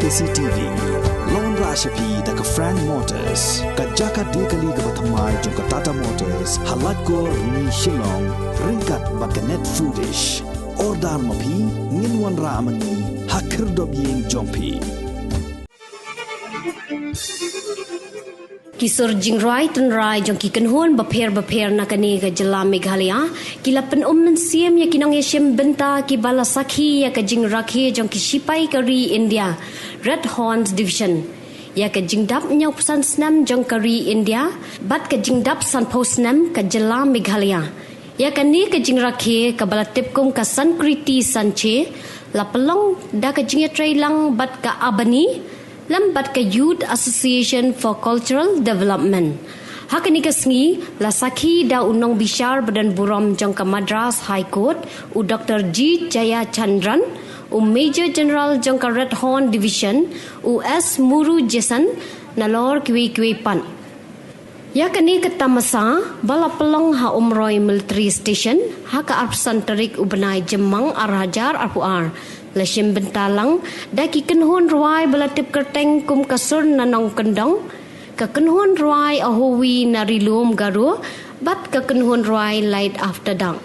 CCTV Lon Rashapi daga Frank Motors Kajaka dekali ga bathamai jong Tata Motors halat ko ni Shillong ringkat bakanet foodish ordal mapi nginwan ramani hakir dobyeng jongpi Kisur Jingrwai Tynrai jong ki kanhon baper nakani ga jela Meghalaya kila Pynum Mynsiem ya kinong yeshim benta ki bala sakhi ya ka Jingrakhe jong ki Shipai kari India Red Horns Division ya ka jingdap nyau pusan snam jong kari India bat ka jingdap san posnam ka jela Meghalaya ya ka ni ka Jingrakhe ka bala tipkum ka sankriti sanche la pelong da ka jingetrai lang bat ka abani lambat ka Youth Association for Cultural Development. Hakani ka sngi la sakhi da unong bishar badan buram jong ka Madras High Court u Dr. G. Jaya Chandran u Major General jong ka Red Horn Division u S. Muru Jason nalor kwi pan. Ya kani ka tamasa bala pelong ha umroy military station ha ka arpsan tarik u benai jemang arhajar arpuar. Lashim bentalang daki kenhon ruai belatip kerteng kum kasur nanong kendong ka kenhon ruai ahowi narilum garu bat ka kenhon ruai light after dawn.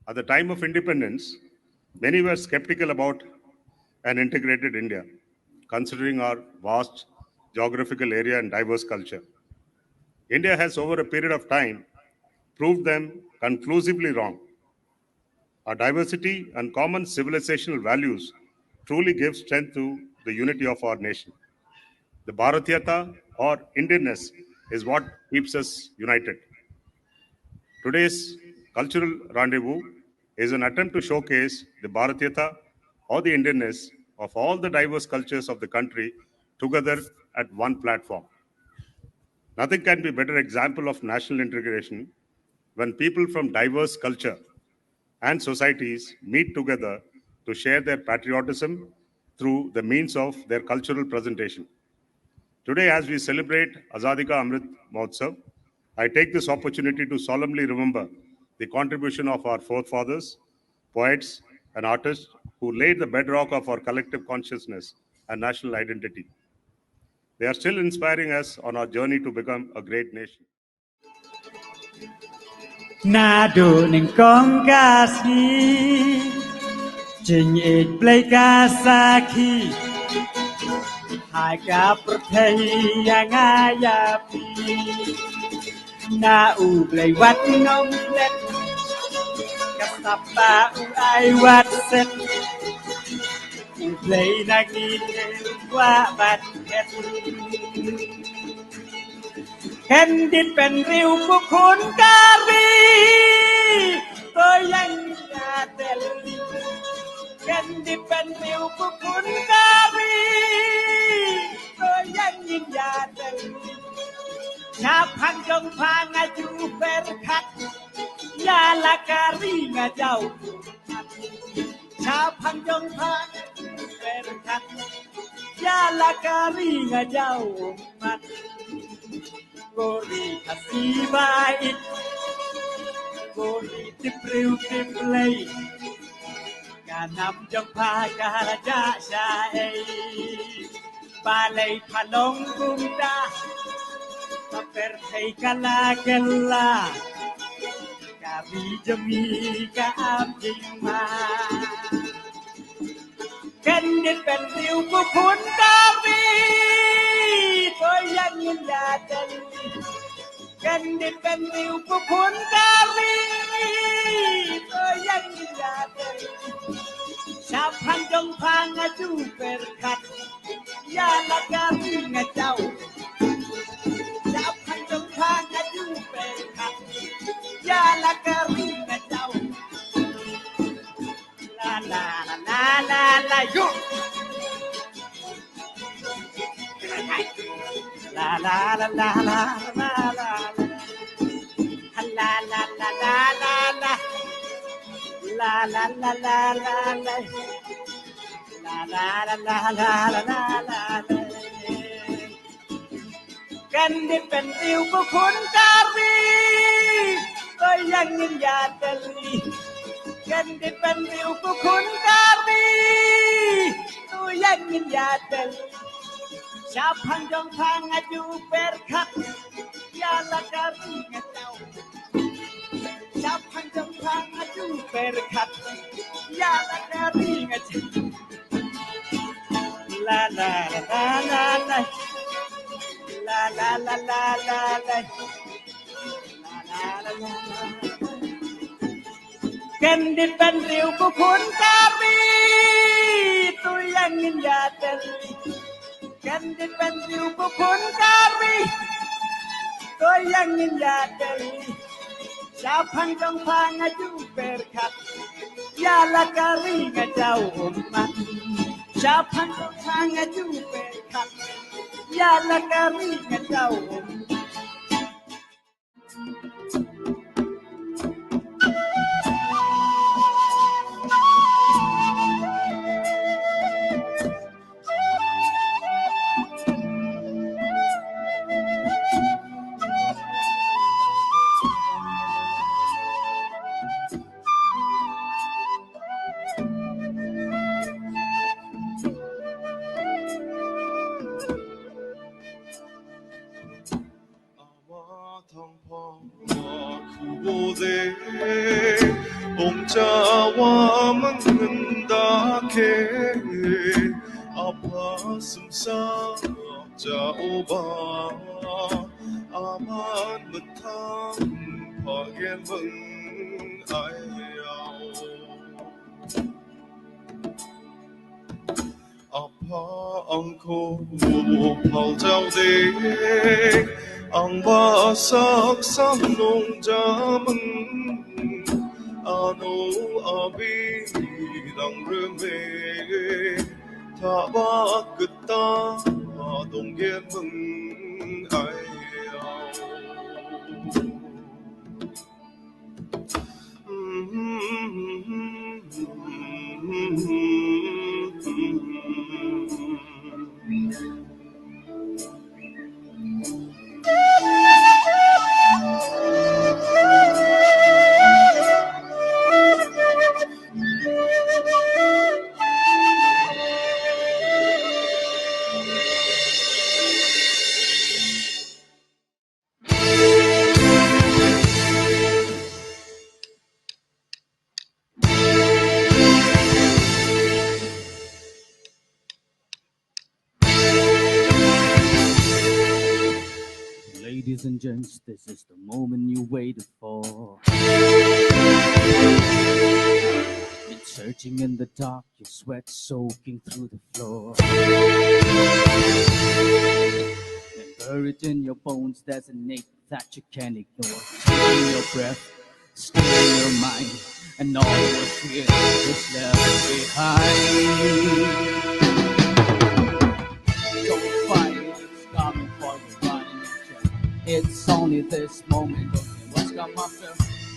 At the time of independence, many were skeptical about an integrated India, considering our vast geographical area and diverse culture. India has over a period of time proved them conclusively wrong. Our diversity and common civilizational values truly give strength to the unity of our nation. The Bharatiyata or Indianness is what keeps us united. Today's cultural rendezvous is an attempt to showcase the Bharatiyata or the Indianness of all the diverse cultures of the country together at one platform. Nothing can be a better example of national integration when people from diverse culture and societies meet together to share their patriotism through the means of their cultural presentation. Today, as we celebrate Azadi Ka Amrit Mahotsav, I take this opportunity to solemnly remember the contribution of our forefathers, poets, and artists who laid the bedrock of our collective consciousness and national identity. They are still inspiring us on our journey to become a great nation. Nado ning kong kasi Jing it play kasaki Hai ka prathai yang ayapi Na u play wat ngom let Kasapa u ai wat set U play nagi wa bat het Ken dit pen riu pu khun kari Ko yang ya teli Ken dit pen riu pu khun kari Ko yang ya teli Na phang jong phang a ju per khat Ya la kari nga jau Na phang jong phang a ju per khat Ya la kari nga jau mat Gori kasibait Gori tipriu tiplay Ganam jong pa karaja syai Balai palong bunda Paperthai kala kala Kari jami ka abjingma Kendit pen riu ku pun kari Tôi yang nhìn ya teli Kendit pen riu ku pun kari Tôi yang nhìn ya teli Sa phang jong phang a ju per khat Ya la kari nga jau Sa phang jong phang a ju per khat Ya la kari nga jau La la la la la yo La la la la la la la la la la la la la La la la la la la La la la la la la la la Kan dit pen riu ku khun kari Ko yang nhìn ya teli Kan dit pen riu ku khun kari Tu jatel Siapang dong pangaju berkat Yala kari ngetau Siapang dong pangaju berkat Yala kari ngetau La la la la la La la la la la la La la la la Kendit ben riu ku kun kari Tu yang ingin jatel Kendit ben riu ku kun kari Tu yang ingin jatel Siapang dong pangaju berkat Yala kari ngajau umat Siapang dong pangaju berkat Yala kari ngajau umat 그곳에 옥자와 먹는다 게 아파슴 싸자오바 아만 못한 파괴멍 아야오 아파 않고 팔자오대 앙바삭 삼농자문 아노 아비랑 르메 타바 끝다 동계문 아야오 Ladies and gents, this is the moment you waited for. Been searching in the dark, your sweat soaking through the floor. And buried in your bones, there's an ache that you can't ignore. Taking your breath, stealing your mind, and all your fear is left behind. Don't fight, it's coming for you, running at you. It's only this moment, okay, what's come after?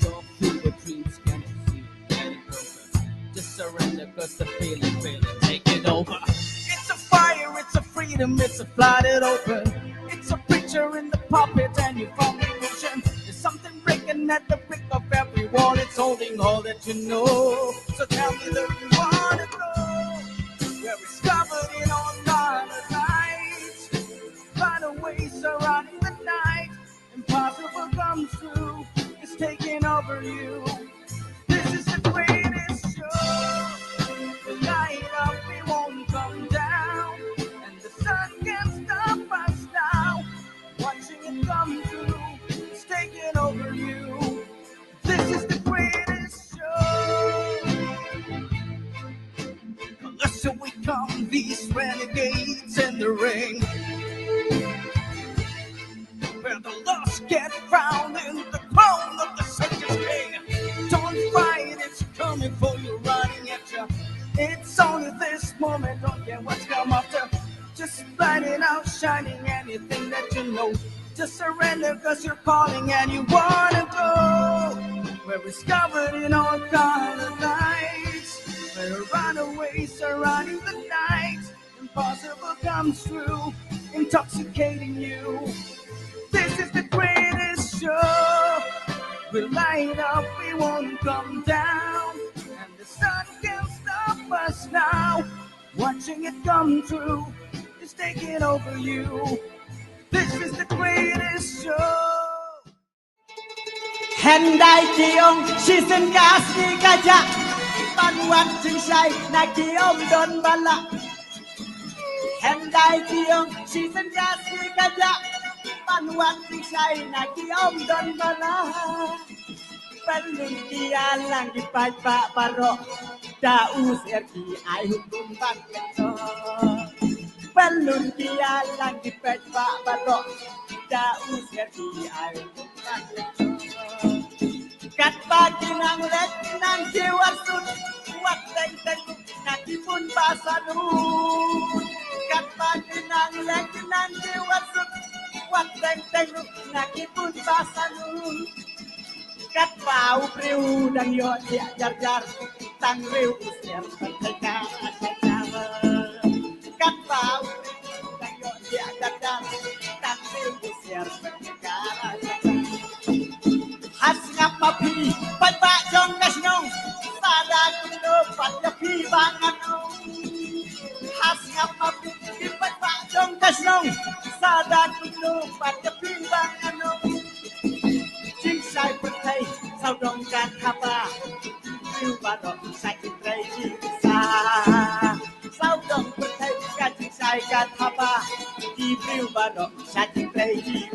Don't feel your dreams, can't you see it getting closer? Just surrender, cause the feeling, take it over. It's a fire, it's a freedom, it's a flooded open. It's a picture in the puppet and you found the vision. There's something breaking at the brick of every wall. It's holding all that you know. So tell me that you wanna go where it's covered in all color lights. Find a way surrounding the night. Impossible comes true. It's taking over you. This is the greatest show. The light up, we won't come down. And the sun can't stop us now. Watching it come true. It's taking over you. This is the greatest show. Unless we come, these renegades in the ring. Where the lost get found in the crown of the circus king. Don't fight, it's coming for you, running at you. It's only this moment, don't care what's come after. Just lighting out, shining anything that you know. Just surrender, cause you're calling and you wanna go where it's covered in all colored lights. Where a runaway surrounding the night. Impossible comes true, intoxicating you. This is the greatest show. We'll light up, we won't come down. And the sun can't stop us now. Watch watching it come true. It's taking over you. This is the greatest show. Hendai kiong season kasih kaja panuan cingsai na kiong don bala. Hendai kiong season kasih kaja panuan cingsai na kiong don bala. Pelun kialang di pak barok daus erki ai hukum ban keto. Pelun kialang di pak barok daus erki ai hukum ban keto. Kat pagi nang lek nang jiwat sun wat teng naki pun pasanu. Kat pagi nang lek nang jiwat sun wat teng naki pun pasanu. Kat bau priu dan yo dia jar tang riu usier pentegar ajar. Kat bau priu dan yo dia jar tang riu usier pentegar ajar. Has ngap mapi pat ba jong kasnong pada kuno pat yapi banganong. Has ngap mapi pat ba jong kasnong pada kuno pat yapi banganong. Sai pertai sao dong kan haba riu badok sai Tynrai di sa sao dong pertai kan sai kan haba di riu badok sai Tynrai di